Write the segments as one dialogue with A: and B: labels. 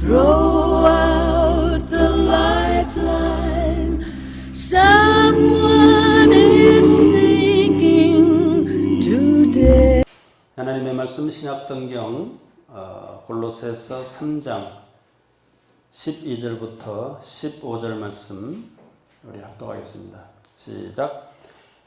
A: Throw out the lifeline. Someone is sinking today.
B: 하나님의 말씀 신약성경 골로새서 3장 12절부터 15절 말씀 우리 합독하겠습니다. 시작.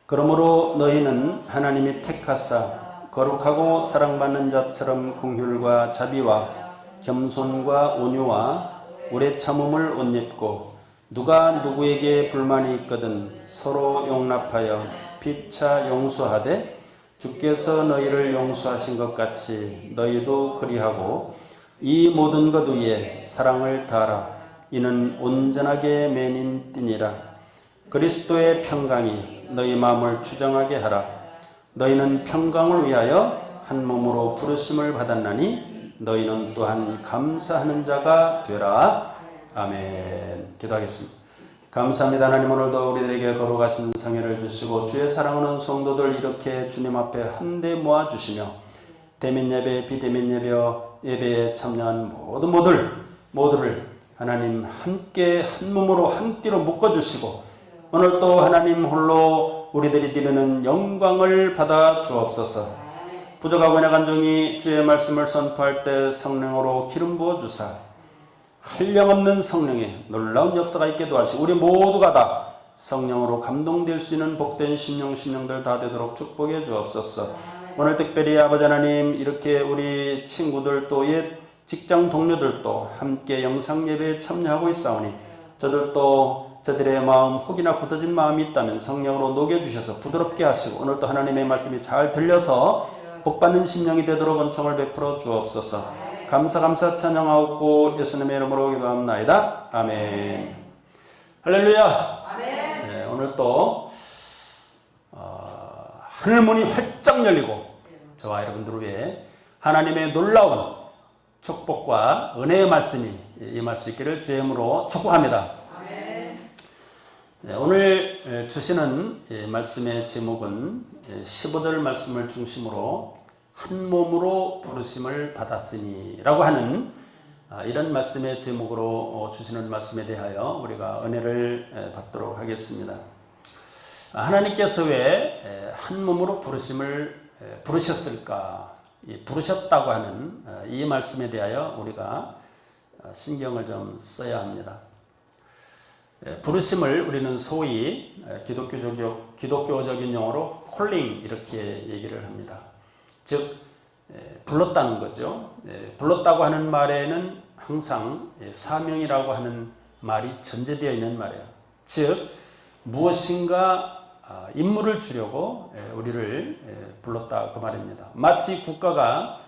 B: 그러므로 너희는 하나님이 택하사 거룩하고 사랑받는 자처럼 긍휼과 자비와 겸손과 온유와 오래 참음을 옷 입고 누가 누구에게 불만이 있거든 서로 용납하여 피차 용서하되 주께서 너희를 용서하신 것 같이 너희도 그리하고 이 모든 것 위에 사랑을 다하라. 이는 온전하게 매닌 띠니라. 그리스도의 평강이 너희 마음을 주장하게 하라. 너희는 평강을 위하여 한 몸으로 부르심을 받았나니 너희는 또한 감사하는 자가 되라. 아멘. 기도하겠습니다. 감사합니다. 하나님, 오늘도 우리들에게 거룩하신 성회를 주시고 주의 사랑하는 성도들 이렇게 주님 앞에 한데 모아주시며 대면 예배, 비대면 예배에 참여한 모두를 하나님 함께 한 몸으로 한 띠로 묶어주시고 오늘 또 하나님 홀로 우리들이 드리는 영광을 받아 주옵소서. 부족하고 연약한 종이 주의 말씀을 선포할 때 성령으로 기름 부어주사 한량없는 성령의 놀라운 역사가 있게 도와주시고 우리 모두가 다 성령으로 감동될 수 있는 복된 심령들 다 되도록 축복해 주옵소서. 오늘 특별히 아버지 하나님 이렇게 우리 친구들 또 옛 직장 동료들도 함께 영상 예배에 참여하고 있사오니 저들도 저들의 마음 혹이나 굳어진 마음이 있다면 성령으로 녹여주셔서 부드럽게 하시고 오늘 또 하나님의 말씀이 잘 들려서 복받는 심령이 되도록 은총을 베풀어 주옵소서. 감사 찬양하옵고 예수님의 이름으로 기도합나이다. 아멘. 할렐루야. 아멘. 네, 오늘 또 하늘문이 활짝 열리고 저와 여러분들 위해 하나님의 놀라운 축복과 은혜의 말씀이 임할 수 있기를 주의 이름으로 축복합니다. 아멘. 네, 오늘 주시는 말씀의 제목은 15절 말씀을 중심으로 한 몸으로 부르심을 받았으니 라고 하는 이런 말씀의 제목으로 주시는 말씀에 대하여 우리가 은혜를 받도록 하겠습니다. 하나님께서 왜 한 몸으로 부르심을 부르셨을까? 부르셨다고 하는 이 말씀에 대하여 우리가 신경을 좀 써야 합니다. 부르심을 우리는 소위 기독교적인 용어로 콜링 이렇게 얘기를 합니다. 즉 불렀다는 거죠. 불렀다고 하는 말에는 항상 사명이라고 하는 말이 전제되어 있는 말이에요. 즉 무엇인가 임무를 주려고 우리를 불렀다 그 말입니다. 마치 국가가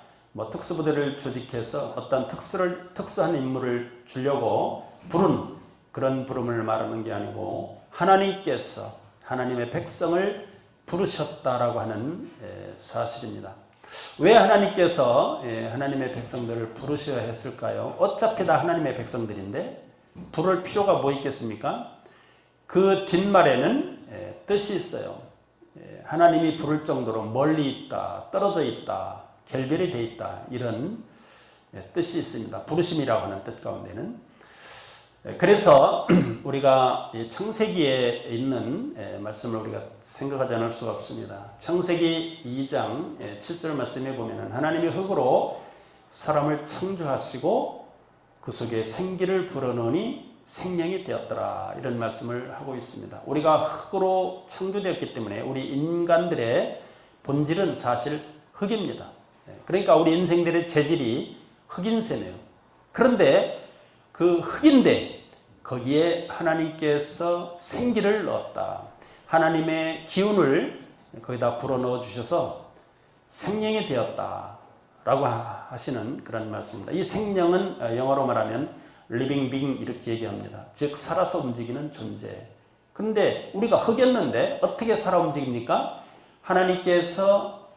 B: 특수부대를 조직해서 어떤 특수한 임무를 주려고 부른 그런 부름을 말하는 게 아니고 하나님께서 하나님의 백성을 부르셨다라고 하는 사실입니다. 왜 하나님께서 하나님의 백성들을 부르셔야 했을까요? 어차피 다 하나님의 백성들인데 부를 필요가 뭐 있겠습니까? 그 뒷말에는 뜻이 있어요. 하나님이 부를 정도로 멀리 있다, 떨어져 있다, 결별이 돼 있다 이런 뜻이 있습니다. 부르심이라고 하는 뜻 가운데는. 그래서 우리가 창세기에 있는 말씀을 우리가 생각하지 않을 수가 없습니다. 창세기 2장 7절 말씀에 보면 하나님이 흙으로 사람을 창조하시고 그 속에 생기를 불어넣으니 생명이 되었더라 이런 말씀을 하고 있습니다. 우리가 흙으로 창조되었기 때문에 우리 인간들의 본질은 사실 흙입니다. 그러니까 우리 인생들의 재질이 흙인 셈이에요. 그런데 그 흙인데 거기에 하나님께서 생기를 넣었다. 하나님의 기운을 거기다 불어넣어 주셔서 생명이 되었다 라고 하시는 그런 말씀입니다. 이 생명은 영어로 말하면 living being 이렇게 얘기합니다. 즉 살아서 움직이는 존재. 근데 우리가 흙이었는데 어떻게 살아 움직입니까? 하나님께서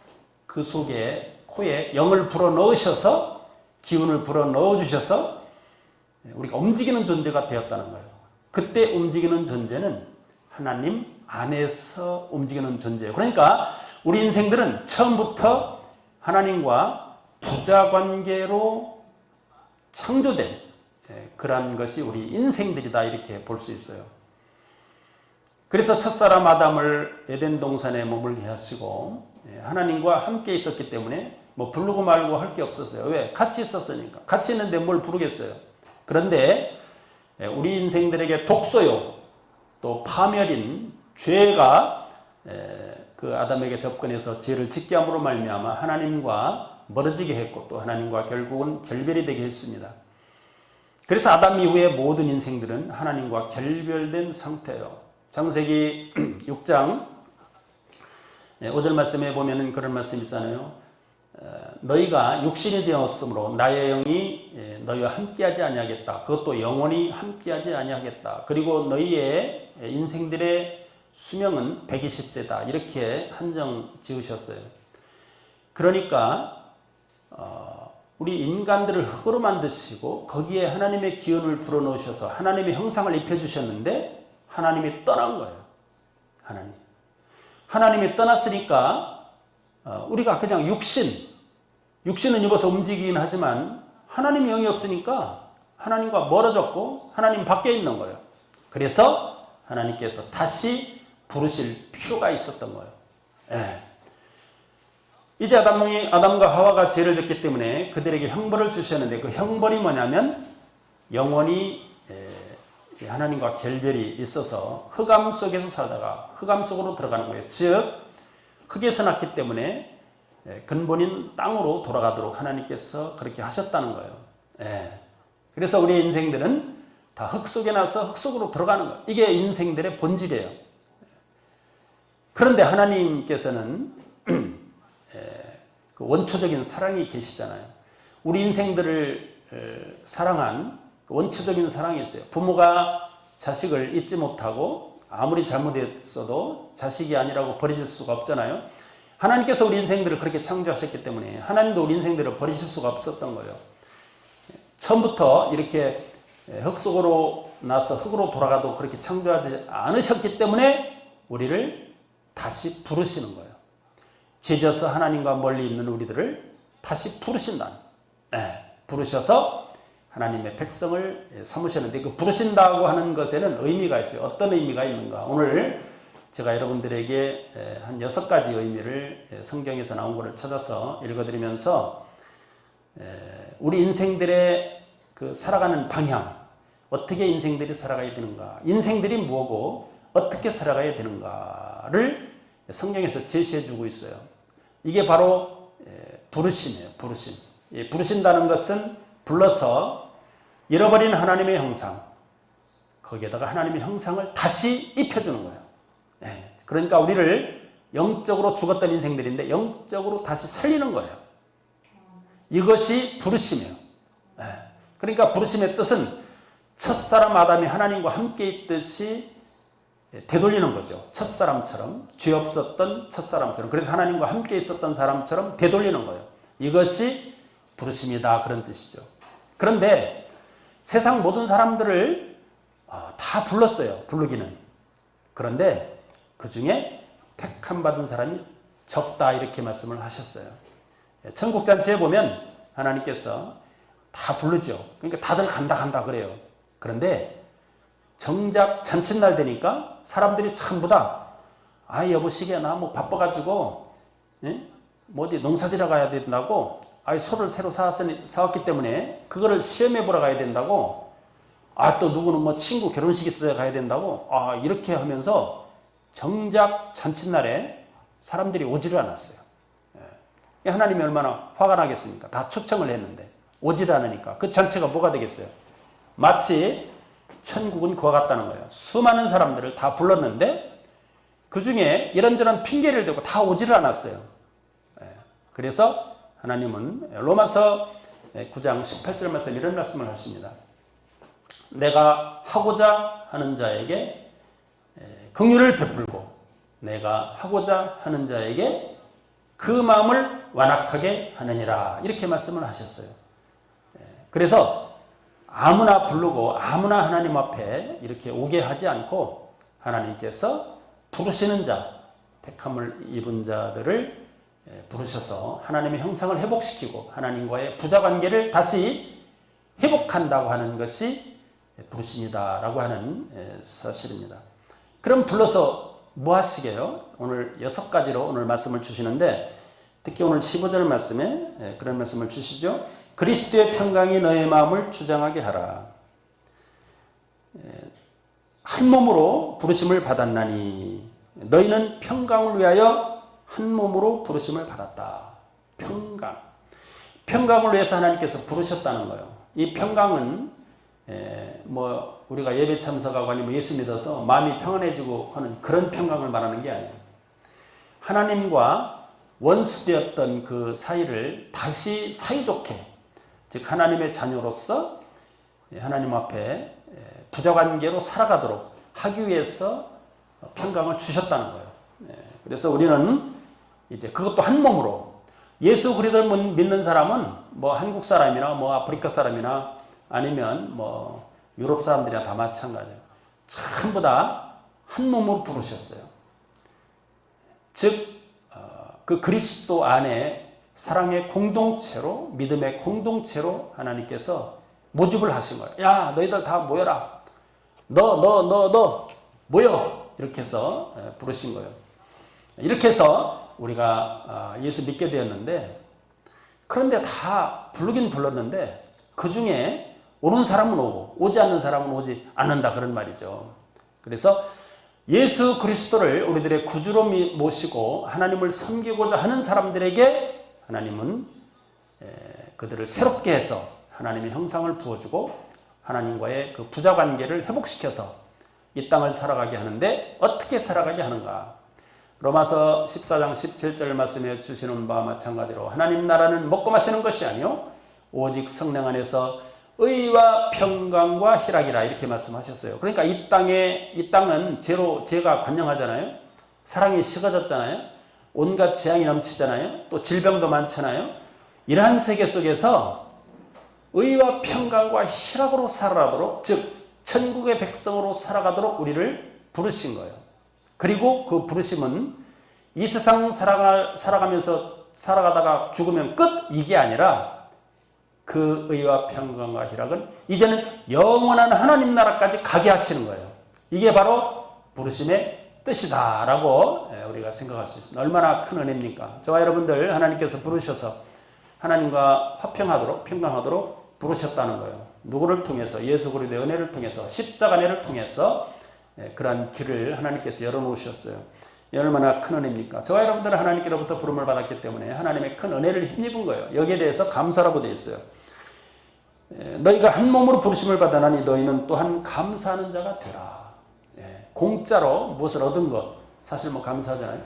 B: 그 속에 코에 영을 불어넣으셔서 기운을 불어넣어 주셔서 우리가 움직이는 존재가 되었다는 거예요. 그때 움직이는 존재는 하나님 안에서 움직이는 존재예요. 그러니까 우리 인생들은 처음부터 하나님과 부자관계로 창조된 그러한 것이 우리 인생들이다 이렇게 볼 수 있어요. 그래서 첫사람 아담을 에덴 동산에 머물게 하시고 하나님과 함께 있었기 때문에 뭐 부르고 말고 할 게 없었어요. 왜? 같이 있었으니까. 같이 있는데 뭘 부르겠어요. 그런데 우리 인생들에게 독소요 또 파멸인 죄가 그 아담에게 접근해서 죄를 짓게 함으로 말미암아 하나님과 멀어지게 했고 또 하나님과 결국은 결별이 되게 했습니다. 그래서 아담 이후의 모든 인생들은 하나님과 결별된 상태예요. 창세기 6장 5절 말씀에 보면은 그런 말씀 있잖아요. 너희가 육신이 되었으므로 나의 영이 너희와 함께하지 아니하겠다. 그것도 영원히 함께하지 아니하겠다. 그리고 너희의 인생들의 수명은 120세다. 이렇게 한정 지으셨어요. 그러니까 우리 인간들을 흙으로 만드시고 거기에 하나님의 기운을 불어넣으셔서 하나님의 형상을 입혀주셨는데 하나님이 떠난 거예요. 하나님이 떠났으니까 우리가 그냥 육신은 입어서 움직이긴 하지만 하나님의 영이 없으니까 하나님과 멀어졌고 하나님 밖에 있는 거예요. 그래서 하나님께서 다시 부르실 필요가 있었던 거예요. 이제 아담과 하와가 죄를 졌기 때문에 그들에게 형벌을 주셨는데 그 형벌이 뭐냐면 영원히 하나님과 결별이 있어서 흑암 속에서 살다가 흑암 속으로 들어가는 거예요. 즉 흙에서 났기 때문에 근본인 땅으로 돌아가도록 하나님께서 그렇게 하셨다는 거예요. 그래서 우리의 인생들은 다 흙 속에 나서 흙 속으로 들어가는 거예요. 이게 인생들의 본질이에요. 그런데 하나님께서는 그 원초적인 사랑이 계시잖아요. 우리 인생들을 사랑한 원초적인 사랑이 있어요. 부모가 자식을 잊지 못하고 아무리 잘못했어도 자식이 아니라고 버려질 수가 없잖아요. 하나님께서 우리 인생들을 그렇게 창조하셨기 때문에 하나님도 우리 인생들을 버리실 수가 없었던 거예요. 처음부터 이렇게 흙 속으로 나서 흙으로 돌아가도 그렇게 창조하지 않으셨기 때문에 우리를 다시 부르시는 거예요. 죄져서 하나님과 멀리 있는 우리들을 다시 부르신다는 부르셔서 하나님의 백성을 삼으셨는데 그 부르신다고 하는 것에는 의미가 있어요. 어떤 의미가 있는가? 오늘 제가 여러분들에게 한 6가지 의미를 성경에서 나온 것을 찾아서 읽어드리면서 우리 인생들의 그 살아가는 방향, 어떻게 인생들이 살아가야 되는가, 인생들이 뭐고 어떻게 살아가야 되는가를 성경에서 제시해주고 있어요. 이게 바로 부르심이에요. 부르심. 부르신다는 것은 불러서 잃어버린 하나님의 형상, 거기에다가 하나님의 형상을 다시 입혀주는 거예요. 그러니까 우리를 영적으로 죽었던 인생들인데 영적으로 다시 살리는 거예요. 이것이 부르심이에요. 그러니까 부르심의 뜻은 첫사람 아담이 하나님과 함께 있듯이 되돌리는 거죠. 첫사람처럼, 죄 없었던 첫사람처럼, 그래서 하나님과 함께 있었던 사람처럼 되돌리는 거예요. 이것이 부르심이다, 그런 뜻이죠. 그런데 세상 모든 사람들을 다 불렀어요. 부르기는. 그런데 그 중에 택함 받은 사람이 적다, 이렇게 말씀을 하셨어요. 천국잔치에 보면 하나님께서 다 부르죠. 그러니까 다들 간다 그래요. 그런데 정작 잔칫날 되니까 사람들이 전부 다 여보시게 나 뭐 바빠가지고 뭐 어디 농사지러 가야 된다고, 소를 새로 사왔기 때문에 그거를 시험해 보러 가야 된다고, 또 누구는 뭐 친구 결혼식 있어야 가야 된다고, 이렇게 하면서 정작 잔칫날에 사람들이 오지를 않았어요. 하나님이 얼마나 화가 나겠습니까? 다 초청을 했는데 오지를 않으니까 그 잔치가 뭐가 되겠어요? 마치 천국은 그와 같다는 거예요. 수많은 사람들을 다 불렀는데 그 중에 이런저런 핑계를 대고 다 오지를 않았어요. 그래서 하나님은 로마서 9장 18절 말씀 이런 말씀을 하십니다. 내가 하고자 하는 자에게 긍휼을 베풀고 내가 하고자 하는 자에게 그 마음을 완악하게 하느니라, 이렇게 말씀을 하셨어요. 그래서 아무나 부르고 아무나 하나님 앞에 이렇게 오게 하지 않고 하나님께서 부르시는 자, 택함을 입은 자들을 부르셔서 하나님의 형상을 회복시키고 하나님과의 부자관계를 다시 회복한다고 하는 것이 부르심이다라고 하는 사실입니다. 그럼 불러서 뭐 하시게요? 오늘 6가지로 오늘 말씀을 주시는데 특히 오늘 15절 말씀에 그런 말씀을 주시죠. 그리스도의 평강이 너의 마음을 주장하게 하라. 한 몸으로 부르심을 받았나니 너희는 평강을 위하여 한 몸으로 부르심을 받았다. 평강. 평강을 위해서 하나님께서 부르셨다는 거예요. 이 평강은 뭐 우리가 예배 참석하고 아니면 예수 믿어서 마음이 평안해지고 하는 그런 평강을 말하는 게 아니에요. 하나님과 원수되었던 그 사이를 다시 사이좋게, 즉 하나님의 자녀로서 하나님 앞에 부자관계로 살아가도록 하기 위해서 평강을 주셨다는 거예요. 그래서 우리는 이제 그것도 한 몸으로, 예수 그리스도를 믿는 사람은 뭐 한국 사람이나 뭐 아프리카 사람이나 아니면 뭐 유럽 사람들이나 다 마찬가지예요. 전부 다 한 몸으로 부르셨어요. 즉 그 그리스도 안에 사랑의 공동체로, 믿음의 공동체로 하나님께서 모집을 하신 거예요. 야, 너희들 다 모여라. 너 모여. 이렇게 해서 부르신 거예요. 이렇게 해서 우리가 예수 믿게 되었는데, 그런데 다 부르긴 불렀는데 그 중에 오는 사람은 오고 오지 않는 사람은 오지 않는다, 그런 말이죠. 그래서 예수 그리스도를 우리들의 구주로 모시고 하나님을 섬기고자 하는 사람들에게 하나님은 그들을 새롭게 해서 하나님의 형상을 부어주고 하나님과의 그 부자관계를 회복시켜서 이 땅을 살아가게 하는데, 어떻게 살아가게 하는가? 로마서 14장 17절 말씀해 주시는 바와 마찬가지로 하나님 나라는 먹고 마시는 것이 아니요 오직 성령 안에서 의와 평강과 희락이라, 이렇게 말씀하셨어요. 그러니까 이 땅은 죄가 관영하잖아요. 사랑이 식어졌잖아요. 온갖 재앙이 넘치잖아요. 또 질병도 많잖아요. 이러한 세계 속에서 의와 평강과 희락으로 살아가도록, 즉 천국의 백성으로 살아가도록 우리를 부르신 거예요. 그리고 그 부르심은 이 세상 살아가면서 살아가다가 죽으면 끝, 이게 아니라 그 의와 평강과 희락은 이제는 영원한 하나님 나라까지 가게 하시는 거예요. 이게 바로 부르심의 뜻이다라고 우리가 생각할 수 있습니다. 얼마나 큰 은혜입니까? 저와 여러분들 하나님께서 부르셔서 하나님과 화평하도록, 평강하도록 부르셨다는 거예요. 누구를 통해서? 예수 그리스도의 은혜를 통해서, 십자가 은혜를 통해서 그러한 길을 하나님께서 열어놓으셨어요. 얼마나 큰 은혜입니까? 저와 여러분들은 하나님께로부터 부름을 받았기 때문에 하나님의 큰 은혜를 힘입은 거예요. 여기에 대해서 감사라고 되어 있어요. 너희가 한 몸으로 부르심을 받아나니 너희는 또한 감사하는 자가 되라. 공짜로 무엇을 얻은 것, 사실 뭐 감사하잖아요.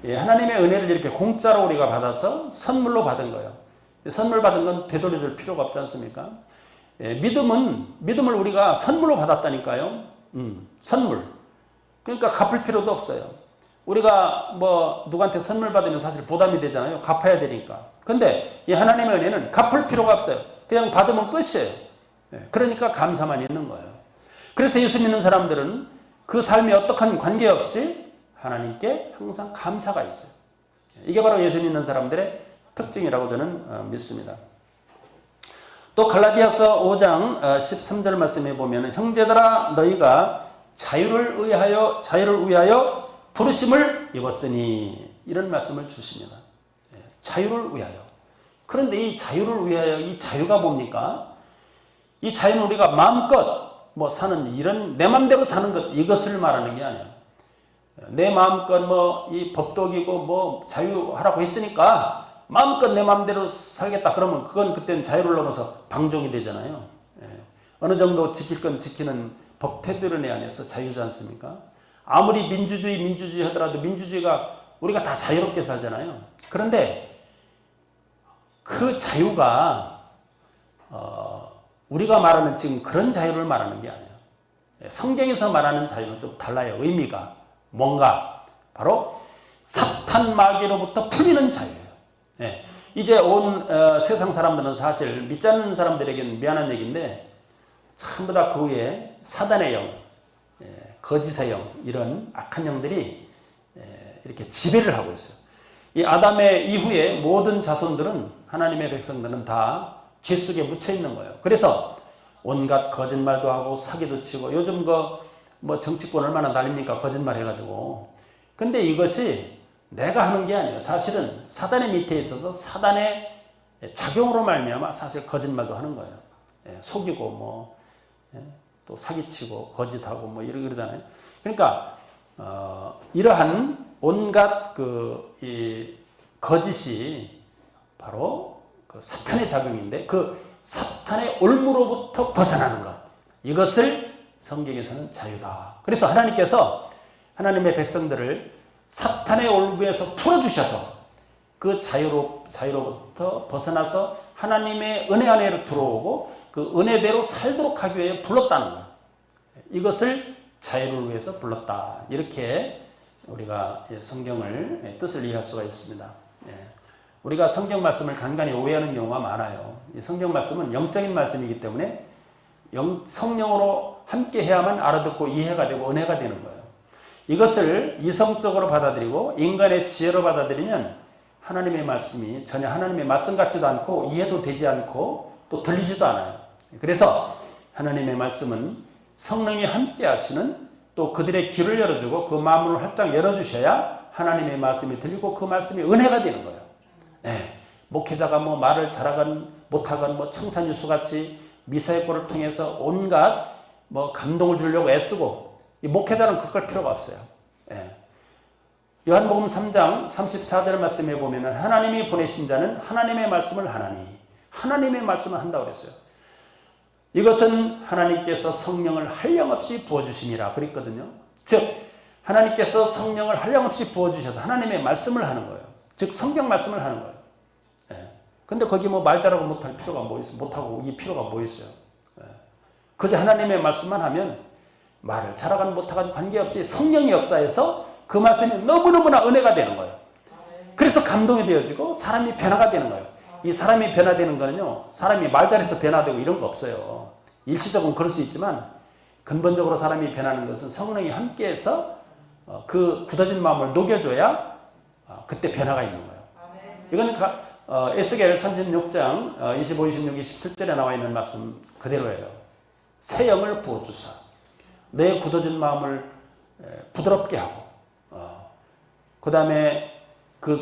B: 하나님의 은혜를 이렇게 공짜로 우리가 받아서 선물로 받은 거예요. 선물 받은 건 되돌려줄 필요가 없지 않습니까? 믿음을 우리가 선물로 받았다니까요. 선물. 그러니까 갚을 필요도 없어요. 우리가 뭐 누구한테 선물 받으면 사실 부담이 되잖아요. 갚아야 되니까. 근데 이 하나님의 은혜는 갚을 필요가 없어요. 그냥 받으면 끝이에요. 그러니까 감사만 있는 거예요. 그래서 예수 믿는 사람들은 그 삶에 어떠한 관계없이 하나님께 항상 감사가 있어요. 이게 바로 예수 믿는 사람들의 특징이라고 저는 믿습니다. 또 갈라디아서 5장 13절 말씀에 보면 형제들아 너희가 자유를 위하여 부르심을 입었으니, 이런 말씀을 주십니다. 자유를 위하여. 그런데 이 자유를 위하여, 이 자유가 뭡니까? 이 자유는 우리가 마음껏 뭐 사는, 이런 내 마음대로 사는 것, 이것을 말하는 게 아니에요. 내 마음껏 뭐 이 법독이고 뭐 자유하라고 했으니까 마음껏 내 마음대로 살겠다 그러면 그건 그때는 자유를 넘어서 방종이 되잖아요. 어느 정도 지킬 건 지키는 법 테두리 안에서 자유지 않습니까? 아무리 민주주의 하더라도 민주주의가 우리가 다 자유롭게 살잖아요. 그런데 그 자유가 우리가 말하는 지금 그런 자유를 말하는 게 아니에요. 성경에서 말하는 자유는 좀 달라요. 의미가 뭔가 바로 사탄 마귀로부터 풀리는 자유예요. 이제 온 세상 사람들은 사실 믿지 않는 사람들에게는 미안한 얘기인데 전부 다 그 위에 사단의 영, 거짓의 영, 이런 악한 영들이 이렇게 지배를 하고 있어요. 이 아담의 이후에 모든 자손들은, 하나님의 백성들은 다 죄 속에 묻혀 있는 거예요. 그래서 온갖 거짓말도 하고 사기도 치고 요즘 뭐 정치권 얼마나 날립니까? 거짓말 해가지고. 근데 이것이 내가 하는 게 아니에요. 사실은 사단의 밑에 있어서 사단의 작용으로 말미암아 사실 거짓말도 하는 거예요. 속이고 뭐 또 사기치고 거짓하고 뭐 이러잖아요. 그러니까 이러한 온갖 이 거짓이 바로 그 사탄의 작용인데 그 사탄의 올무로부터 벗어나는 것, 이것을 성경에서는 자유다. 그래서 하나님께서 하나님의 백성들을 사탄의 올무에서 풀어주셔서 그 자유로부터 벗어나서 하나님의 은혜 안에 들어오고 그 은혜대로 살도록 하기 위해 불렀다는 것, 이것을 자유를 위해서 불렀다. 이렇게 우리가 성경을 뜻을 이해할 수가 있습니다. 우리가 성경 말씀을 간간히 오해하는 경우가 많아요. 이 성경 말씀은 영적인 말씀이기 때문에 성령으로 함께 해야만 알아듣고 이해가 되고 은혜가 되는 거예요. 이것을 이성적으로 받아들이고 인간의 지혜로 받아들이면 하나님의 말씀이 전혀 하나님의 말씀 같지도 않고 이해도 되지 않고 또 들리지도 않아요. 그래서 하나님의 말씀은 성령이 함께 하시는, 또 그들의 귀를 열어주고 그 마음을 활짝 열어주셔야 하나님의 말씀이 들리고 그 말씀이 은혜가 되는 거예요. 목회자가 뭐 말을 잘하건 못하건 뭐 청산유수같이 미사의 꼴을 통해서 온갖 뭐 감동을 주려고 애쓰고, 이 목회자는 그럴 필요가 없어요. 요한복음 3장 34절 말씀에 보면은 하나님이 보내신 자는 하나님의 말씀을 하나니, 하나님의 말씀을 한다고 그랬어요. 이것은 하나님께서 성령을 한량없이 부어주심이라 그랬거든요. 즉 하나님께서 성령을 한량없이 부어주셔서 하나님의 말씀을 하는 거예요. 즉 성경 말씀을 하는 거예요. 근데 거기 뭐 말 잘하고 못할 필요가 뭐 있어요? 못하고 이 필요가 뭐 있어요? 그저 하나님의 말씀만 하면 말을 잘하건 못하건 관계없이 성령의 역사에서 그 말씀이 너무너무나 은혜가 되는 거예요. 그래서 감동이 되어지고 사람이 변화가 되는 거예요. 이 사람이 변화되는 거는요, 사람이 말 잘해서 변화되고 이런 거 없어요. 일시적으로 그럴 수 있지만 근본적으로 사람이 변하는 것은 성령이 함께해서 그 굳어진 마음을 녹여줘야 그때 변화가 있는 거예요. 이건 에스겔 36장 25, 26, 27절에 나와 있는 말씀 그대로예요. 새 영을 부어주사 내 굳어진 마음을 부드럽게 하고, 그 다음에 그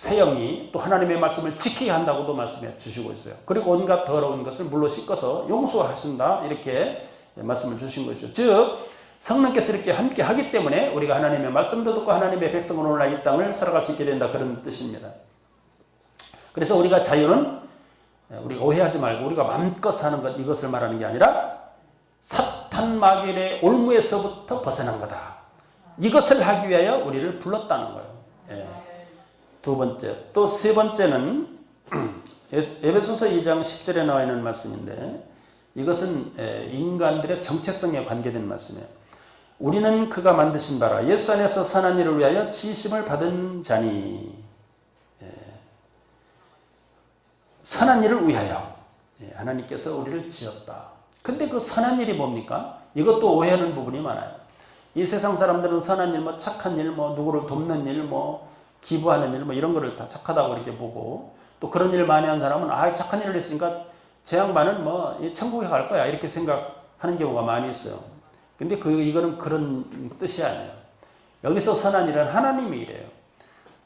B: 새 영이 또 하나님의 말씀을 지키게 한다고도 말씀해 주시고 있어요. 그리고 온갖 더러운 것을 물로 씻어서 용서하신다, 이렇게 말씀을 주신 거죠. 즉 성령께서 이렇게 함께 하기 때문에 우리가 하나님의 말씀도 듣고 하나님의 백성으로 오늘날 이 땅을 살아갈 수 있게 된다, 그런 뜻입니다. 그래서 우리가 자유는 우리가 오해하지 말고 우리가 마음껏 사는 것, 이것을 말하는 게 아니라 사탄 마귀의 올무에서부터 벗어난 거다. 이것을 하기 위하여 우리를 불렀다는 거예요. 두 번째, 또 세 번째는 에베소서 2장 10절에 나와 있는 말씀인데, 이것은 인간들의 정체성에 관계된 말씀이에요. 우리는 그가 만드신 바라 예수 안에서 선한 일을 위하여 지으심을 받은 자니. 선한 일을 위하여 하나님께서 우리를 지었다. 근데 그 선한 일이 뭡니까? 이것도 오해하는 부분이 많아요. 이 세상 사람들은 선한 일, 뭐 착한 일, 뭐 누구를 돕는 일, 뭐 기부하는 일, 뭐 이런 거를 다 착하다고 이렇게 보고, 또 그런 일 많이 한 사람은 착한 일을 했으니까 제 양반은 뭐 천국에 갈 거야, 이렇게 생각하는 경우가 많이 있어요. 근데 이거는 그런 뜻이 아니에요. 여기서 선한 일은 하나님의 일이에요.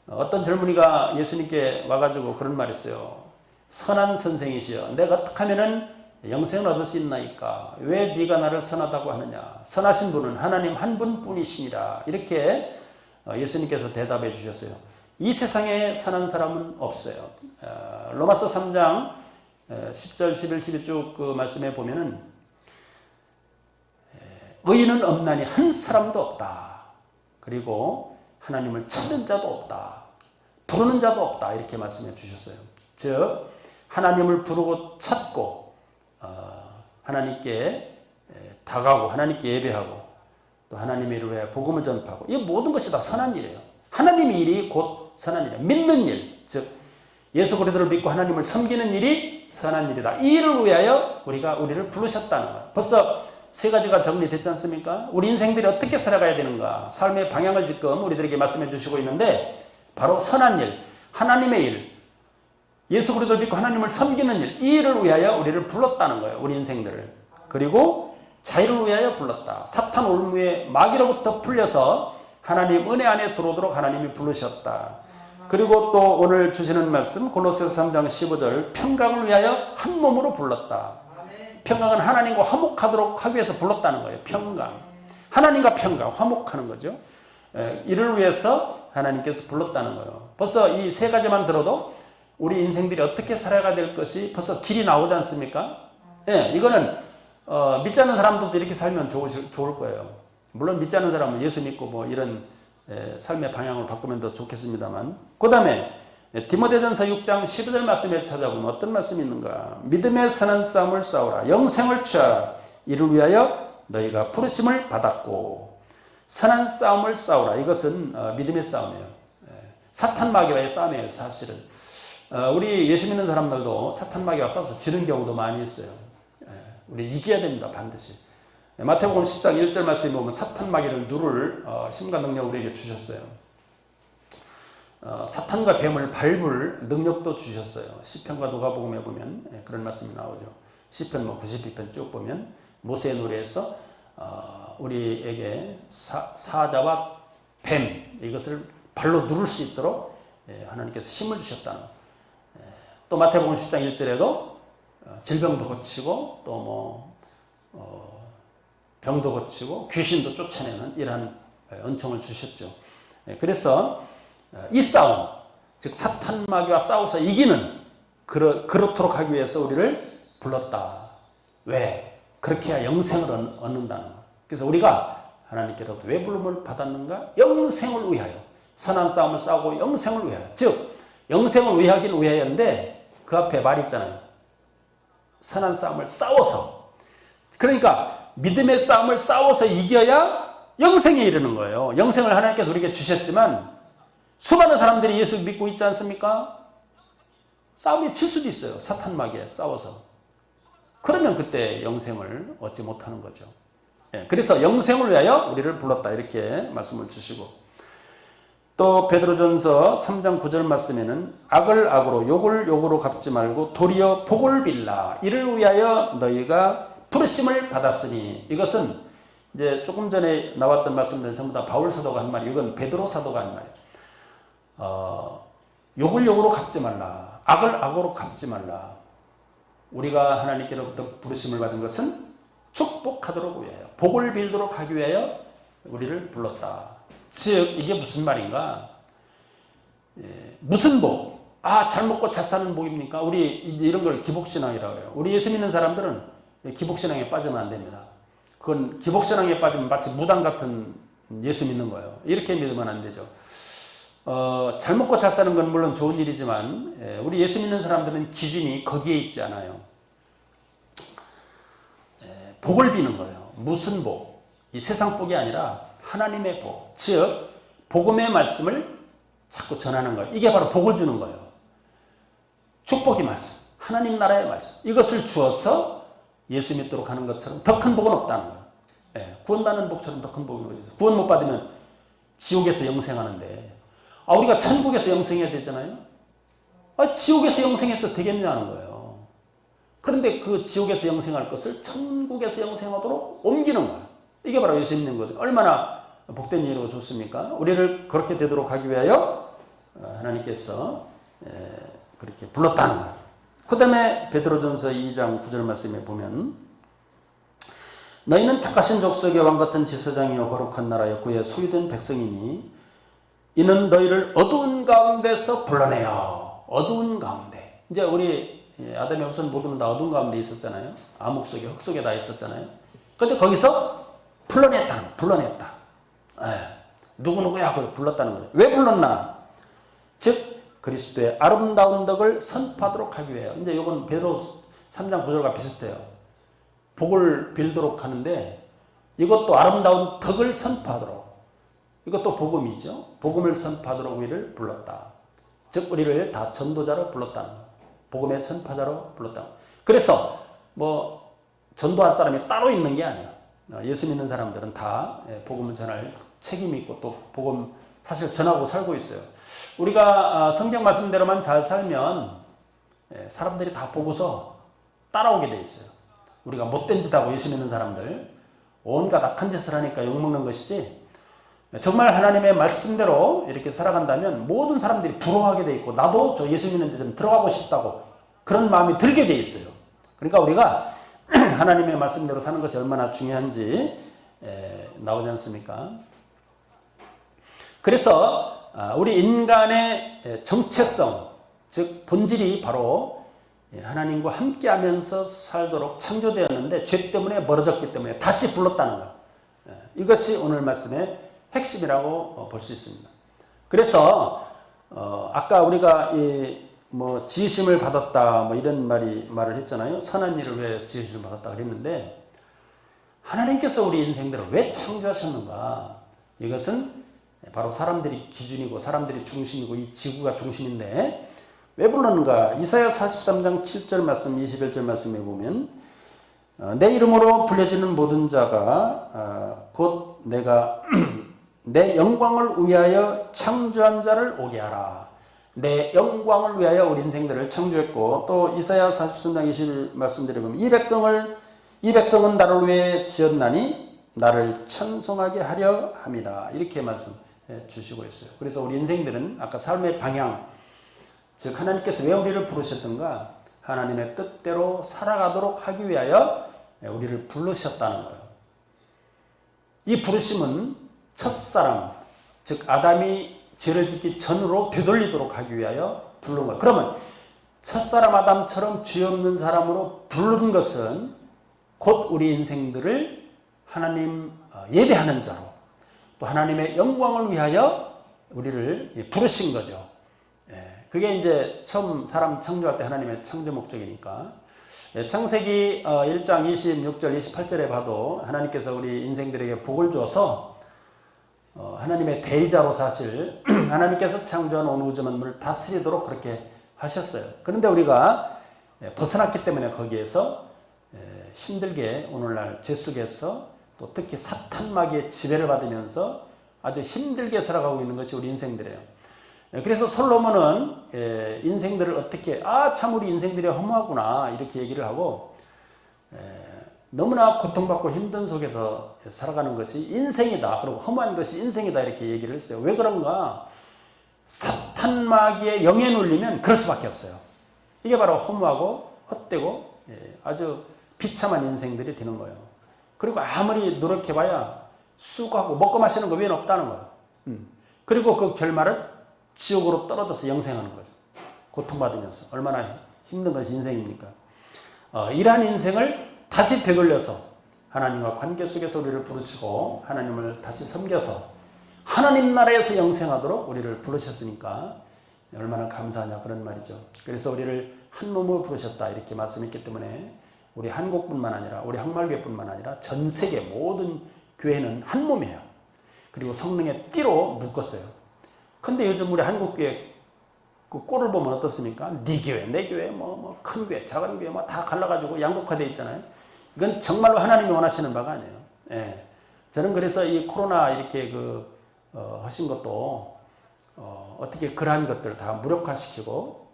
B: 어떤 젊은이가 예수님께 와가지고 그런 말 했어요. 선한 선생이시여, 내가 어떻게 하면은 영생을 얻을 수 있나이까? 왜 네가 나를 선하다고 하느냐? 선하신 분은 하나님 한 분뿐이시니라. 이렇게 예수님께서 대답해 주셨어요. 이 세상에 선한 사람은 없어요. 로마서 3장 10절, 11, 12 쭉 그 말씀에 보면은 의인은 없나니 한 사람도 없다. 그리고 하나님을 찾는 자도 없다. 부르는 자도 없다. 이렇게 말씀해 주셨어요. 즉 하나님을 부르고 찾고 하나님께 다가오고 하나님께 예배하고 또 하나님의 일을 위해 복음을 전파하고, 이 모든 것이 다 선한 일이에요. 하나님의 일이 곧 선한 일이에요. 믿는 일, 즉 예수 그리스도를 믿고 하나님을 섬기는 일이 선한 일이다. 이 일을 위하여 우리를 부르셨다는 거예요. 벌써 세 가지가 정리됐지 않습니까? 우리 인생들이 어떻게 살아가야 되는가, 삶의 방향을 지금 우리들에게 말씀해 주시고 있는데, 바로 선한 일, 하나님의 일, 예수 그리스도를 믿고 하나님을 섬기는 일, 이 일을 위하여 우리를 불렀다는 거예요. 우리 인생들을. 그리고 자유를 위하여 불렀다. 사탄 올무의 마귀로부터 풀려서 하나님 은혜 안에 들어오도록 하나님이 부르셨다. 그리고 또 오늘 주시는 말씀 골로새서 3장 15절 평강을 위하여 한 몸으로 불렀다. 평강은 하나님과 화목하도록 하기 위해서 불렀다는 거예요. 평강. 하나님과 평강, 화목하는 거죠. 이를 위해서 하나님께서 불렀다는 거예요. 벌써 이 세 가지만 들어도 우리 인생들이 어떻게 살아가야 될 것이 벌써 길이 나오지 않습니까? 예, 이거는 믿지 않는 사람들도 이렇게 살면 좋을 거예요. 물론 믿지 않는 사람은 예수 믿고 뭐 이런 삶의 방향을 바꾸면 더 좋겠습니다만. 그 다음에 디모데전서 6장 12절 말씀에 찾아보면 어떤 말씀이 있는가? 믿음의 선한 싸움을 싸우라. 영생을 취하라. 이를 위하여 너희가 부르심을 받았고. 선한 싸움을 싸우라. 이것은 믿음의 싸움이에요. 사탄 마귀와의 싸움이에요. 사실은. 우리 예수 믿는 사람들도 사탄 마귀와 싸워서 지는 경우도 많이 있어요. 우리 이겨야 됩니다. 반드시. 마태복음 10장 1절 말씀에 보면 사탄 마귀를 누를 힘과 능력을 우리에게 주셨어요. 사탄과 뱀을 밟을 능력도 주셨어요. 시편과 누가복음에 보면 그런 말씀이 나오죠. 시편 92편 쭉 보면 모세의 노래에서 우리에게 사자와 뱀 이것을 발로 누를 수 있도록 하나님께서 힘을 주셨다는. 또 마태복음 10장 1절에도 질병도 고치고 또 병도 고치고 귀신도 쫓아내는 이러한 은총을 주셨죠. 그래서 이 싸움, 즉 사탄 마귀와 싸워서 이기는 그렇도록 하기 위해서 우리를 불렀다. 왜? 그렇게 해야 영생을 얻는다는 것. 그래서 우리가 하나님께로부터 왜 부름을 받았는가? 영생을 위하여. 선한 싸움을 싸우고 영생을 위하여. 즉 영생을 위하긴 위하여인데 그 앞에 말이 있잖아요. 선한 싸움을 싸워서. 그러니까 믿음의 싸움을 싸워서 이겨야 영생에 이르는 거예요. 영생을 하나님께서 우리에게 주셨지만 수많은 사람들이 예수 믿고 있지 않습니까? 싸움에 칠 수도 있어요. 사탄 마귀에 싸워서. 그러면 그때 영생을 얻지 못하는 거죠. 그래서 영생을 위하여 우리를 불렀다. 이렇게 말씀을 주시고 또 베드로전서 3장 9절 말씀에는 악을 악으로 욕을 욕으로 갚지 말고 도리어 복을 빌라. 이를 위하여 너희가 부르심을 받았으니. 이것은 이제 조금 전에 나왔던 말씀들은 전부 다 바울 사도가 한 말이에요. 이건 베드로 사도가 한 말이에요. 욕을 욕으로 갚지 말라. 악을 악으로 갚지 말라. 우리가 하나님께로부터 부르심을 받은 것은 축복하도록 위하여, 복을 빌도록 하기 위하여 우리를 불렀다. 즉 이게 무슨 말인가? 무슨 복? 잘 먹고 잘 사는 복입니까? 우리 이런 걸 기복신앙이라고 해요. 우리 예수 믿는 사람들은 기복신앙에 빠지면 안 됩니다. 그건 기복신앙에 빠지면 마치 무당 같은 예수 믿는 거예요. 이렇게 믿으면 안 되죠. 잘 먹고 잘 사는 건 물론 좋은 일이지만 우리 예수 믿는 사람들은 기준이 거기에 있지 않아요. 복을 비는 거예요. 무슨 복? 이 세상 복이 아니라 하나님의 복. 즉 복음의 말씀을 자꾸 전하는 거예요. 이게 바로 복을 주는 거예요. 축복의 말씀, 하나님 나라의 말씀. 이것을 주어서 예수 믿도록 하는 것처럼 더 큰 복은 없다는 거예요. 구원받는 복처럼 더 큰 복이 없어요. 구원 못 받으면 지옥에서 영생하는데 우리가 천국에서 영생해야 되잖아요. 지옥에서 영생해서 되겠냐는 거예요. 그런데 그 지옥에서 영생할 것을 천국에서 영생하도록 옮기는 거예요. 이게 바로 예수 믿는 거예요. 얼마나 복된 일이고 좋습니까? 우리를 그렇게 되도록 하기 위하여 하나님께서 그렇게 불렀다는 거예요. 그 다음에 베드로전서 2장 9절 말씀에 보면 너희는 택하신 족속의 왕같은 제사장이요 거룩한 나라여 그의 소유된 백성이니 이는 너희를 어두운 가운데서 불러내요. 어두운 가운데. 이제 우리 아담의 후손 모두는 다 어두운 가운데 있었잖아요. 암흑 속에 흙 속에 다 있었잖아요. 근데 거기서 불러냈다. 누구누구야 그걸 불렀다는 거죠. 왜 불렀나? 즉 그리스도의 아름다운 덕을 선포하도록 하기 위해요. 이제 이건 베드로 3장 9절과 비슷해요. 복을 빌도록 하는데 이것도 아름다운 덕을 선포하도록. 이것도 복음이죠. 복음을 선포하도록 우리를 불렀다. 즉 우리를 다 전도자로 불렀다는 거예요. 복음의 전파자로 불렀다. 그래서 전도할 사람이 따로 있는 게 아니에요. 예수 믿는 사람들은 다 복음을 전할 책임이 있고 또 복음 사실 전하고 살고 있어요. 우리가 성경 말씀대로만 잘 살면 사람들이 다 보고서 따라오게 돼 있어요. 우리가 못된 짓하고 예수 믿는 사람들 온갖 악한 짓을 하니까 욕먹는 것이지, 정말 하나님의 말씀대로 이렇게 살아간다면 모든 사람들이 부러워하게 돼 있고, 나도 저 예수 믿는 데 좀 들어가고 싶다고 그런 마음이 들게 돼 있어요. 그러니까 우리가 하나님의 말씀대로 사는 것이 얼마나 중요한지 나오지 않습니까? 그래서 우리 인간의 정체성, 즉 본질이 바로 하나님과 함께하면서 살도록 창조되었는데 죄 때문에 멀어졌기 때문에 다시 불렀다는 것. 이것이 오늘 말씀의 핵심이라고 볼 수 있습니다. 그래서 아까 우리가 지으심을 받았다 뭐 이런 말을 했잖아요. 선한 일을 왜 지으심을 받았다 그랬는데, 하나님께서 우리 인생들을 왜 창조하셨는가? 이것은 바로 사람들이 기준이고 사람들이 중심이고 이 지구가 중심인데 왜 불렀는가? 이사야 43장 7절 말씀 21절 말씀에 보면 내 이름으로 불려지는 모든 자가 곧 내가 내 영광을 위하여 창조한 자를 오게 하라. 내 영광을 위하여 우리 인생들을 창조했고, 또 이사야 43장 20절 말씀드려 보면 이 백성은 나를 위해 지었나니 나를 찬송하게 하려 함이다. 이렇게 말씀해 주시고 있어요. 그래서 우리 인생들은 아까 삶의 방향, 즉 하나님께서 왜 우리를 부르셨던가? 하나님의 뜻대로 살아가도록 하기 위하여 우리를 부르셨다는 거예요. 이 부르심은 첫사람, 즉 아담이 죄를 짓기 전으로 되돌리도록 하기 위하여 부른 거예요. 그러면 첫사람 아담처럼 죄 없는 사람으로 부른 것은 곧 우리 인생들을 하나님 예배하는 자로, 또 하나님의 영광을 위하여 우리를 부르신 거죠. 그게 이제 처음 사람 창조할 때 하나님의 창조 목적이니까. 창세기 1장 26절 28절에 봐도 하나님께서 우리 인생들에게 복을 주어서 하나님의 대리자로 사실 하나님께서 창조한 온 우주 만물을 다스리도록 그렇게 하셨어요. 그런데 우리가 벗어났기 때문에 거기에서 힘들게 오늘날 죄 속에서 또 특히 사탄 마귀의 지배를 받으면서 아주 힘들게 살아가고 있는 것이 우리 인생들이에요. 그래서 솔로몬은 인생들을 어떻게 참 우리 인생들이 허무하구나 이렇게 얘기를 하고, 너무나 고통받고 힘든 속에서 살아가는 것이 인생이다, 그리고 허무한 것이 인생이다 이렇게 얘기를 했어요. 왜 그런가? 사탄 마귀의 영에 눌리면 그럴 수밖에 없어요. 이게 바로 허무하고 헛되고 아주 비참한 인생들이 되는 거예요. 그리고 아무리 노력해봐야 수고하고 먹고 마시는 거 외에는 없다는 거예요. 그리고 그 결말은 지옥으로 떨어져서 영생하는 거죠. 고통받으면서. 얼마나 힘든 것이 인생입니까? 이러한 인생을 다시 되돌려서 하나님과 관계 속에서 우리를 부르시고 하나님을 다시 섬겨서 하나님 나라에서 영생하도록 우리를 부르셨으니까 얼마나 감사하냐 그런 말이죠. 그래서 우리를 한 몸으로 부르셨다 이렇게 말씀했기 때문에 우리 한국뿐만 아니라 우리 항말교회뿐만 아니라 전 세계 모든 교회는 한 몸이에요. 그리고 성령의 띠로 묶었어요. 근데 요즘 우리 한국교회 그 꼴을 보면 어떻습니까? 네 교회, 내 교회, 큰 교회, 작은 교회 다 갈라가지고 양극화되어 있잖아요. 이건 정말로 하나님이 원하시는 바가 아니에요. 저는 그래서 이 코로나 이렇게 하신 것도 어떻게 그러한 것들을 다 무력화시키고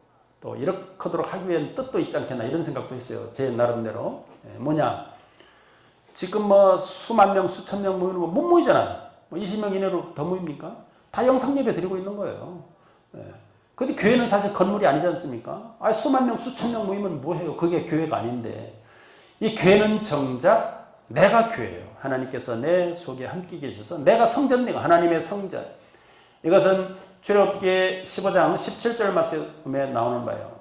B: 또 이렇게도록 하기 위한 뜻도 있지 않겠나 이런 생각도 했어요. 제 나름대로. 뭐냐? 지금 수만 명, 수천 명 모이는 거 못 모이잖아요. 20명 이내로 더 모입니까? 다 영상 예배 드리고 있는 거예요. 근데 교회는 사실 건물이 아니지 않습니까? 수만 명, 수천 명 모이면 뭐해요? 그게 교회가 아닌데. 이 교회는 정작 내가 교회예요. 하나님께서 내 속에 함께 계셔서 내가 성전이고 하나님의 성전. 이것은 출애굽기 15장 17절 말씀에 나오는 바예요.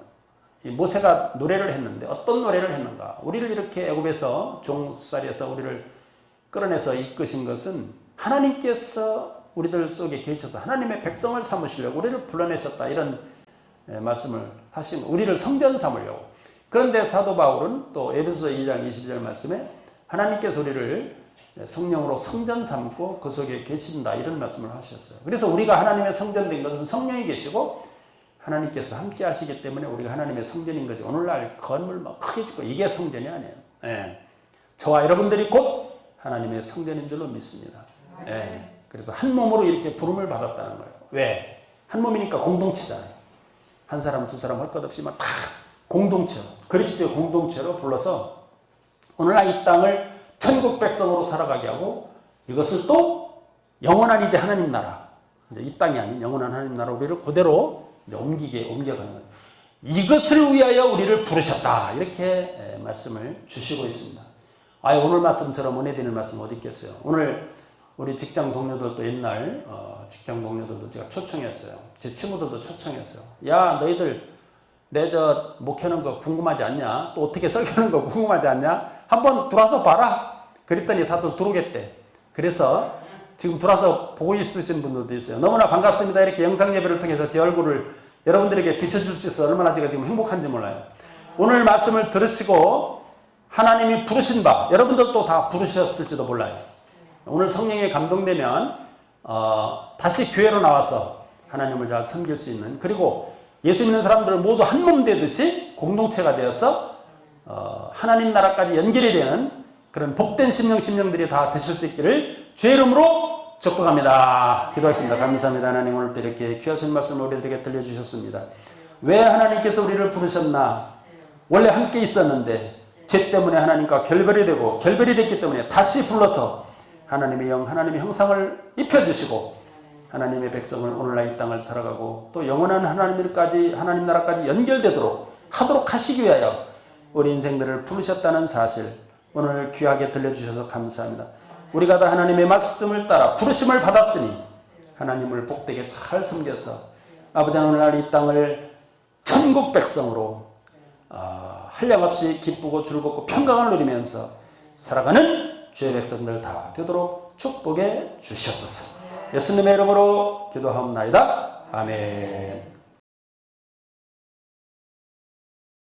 B: 이 모세가 노래를 했는데 어떤 노래를 했는가? 우리를 이렇게 애굽에서 종살이에서 우리를 끌어내서 이끄신 것은 하나님께서 우리들 속에 계셔서 하나님의 백성을 삼으시려고 우리를 불러내셨다 이런 말씀을 하신 우리를 성전 삼으려고. 그런데 사도 바울은 또 에베소서 2장 20절 말씀에 하나님께서 우리를 성령으로 성전 삼고 그 속에 계신다 이런 말씀을 하셨어요. 그래서 우리가 하나님의 성전 된 것은 성령이 계시고 하나님께서 함께 하시기 때문에 우리가 하나님의 성전인 거죠. 오늘날 건물 크게 짓고 이게 성전이 아니에요. 저와 여러분들이 곧 하나님의 성전인 줄로 믿습니다. 그래서 한 몸으로 이렇게 부름을 받았다는 거예요. 왜? 한 몸이니까 공동체잖아요. 한 사람 두 사람 할 것 없이 다 공동체로 그리스도의 공동체로 불러서 오늘날 이 땅을 천국 백성으로 살아가게 하고 이것을 또 영원한 이제 하나님 나라, 이제 이 땅이 아닌 영원한 하나님 나라 우리를 그대로 이제 옮겨가는 거예요. 이것을 위하여 우리를 부르셨다. 이렇게 말씀을 주시고 있습니다. 오늘 말씀처럼 은혜 되는 말씀 어디 있겠어요? 오늘 우리 직장 동료들도 옛날 직장 동료들도 제가 초청했어요. 제 친구들도 초청했어요. 야, 너희들 내 저 목회하는 거 궁금하지 않냐? 또 어떻게 설교하는 거 궁금하지 않냐? 한번 들어와서 봐라. 그랬더니 다들 들어오겠대. 그래서 지금 들어와서 보고 있으신 분들도 있어요. 너무나 반갑습니다. 이렇게 영상 예배를 통해서 제 얼굴을 여러분들에게 비춰줄 수 있어 얼마나 제가 지금 행복한지 몰라요. 오늘 말씀을 들으시고 하나님이 부르신 바, 여러분들도 다 부르셨을지도 몰라요. 오늘 성령에 감동되면 다시 교회로 나와서 하나님을 잘 섬길 수 있는, 그리고 예수 믿는 사람들 모두 한 몸 되듯이 공동체가 되어서 하나님 나라까지 연결이 되는 그런 복된 심령들이 다 되실 수 있기를 주의 이름으로 축복합니다. 기도하겠습니다. 감사합니다. 하나님, 오늘 또 이렇게 귀하신 말씀을 우리들에게 들려주셨습니다. 왜 하나님께서 우리를 부르셨나? 원래 함께 있었는데 죄 때문에 하나님과 결별이 되고, 결별이 됐기 때문에 다시 불러서 하나님의 영, 하나님의 형상을 입혀주시고 하나님의 백성을 오늘날 이 땅을 살아가고 또 영원한 하나님 나라까지 연결되도록 하도록 하시기 위하여 우리 인생들을 부르셨다는 사실, 오늘 귀하게 들려주셔서 감사합니다. 우리가 다 하나님의 말씀을 따라 부르심을 받았으니 하나님을 복되게 잘 섬겨서 아버지 오늘날 이 땅을 천국 백성으로 한량없이 기쁘고 즐겁고 평강을 누리면서 살아가는 주의 백성들 다 되도록 축복해 주시옵소서. 예수님의 이름으로 기도하옵나이다. 아멘.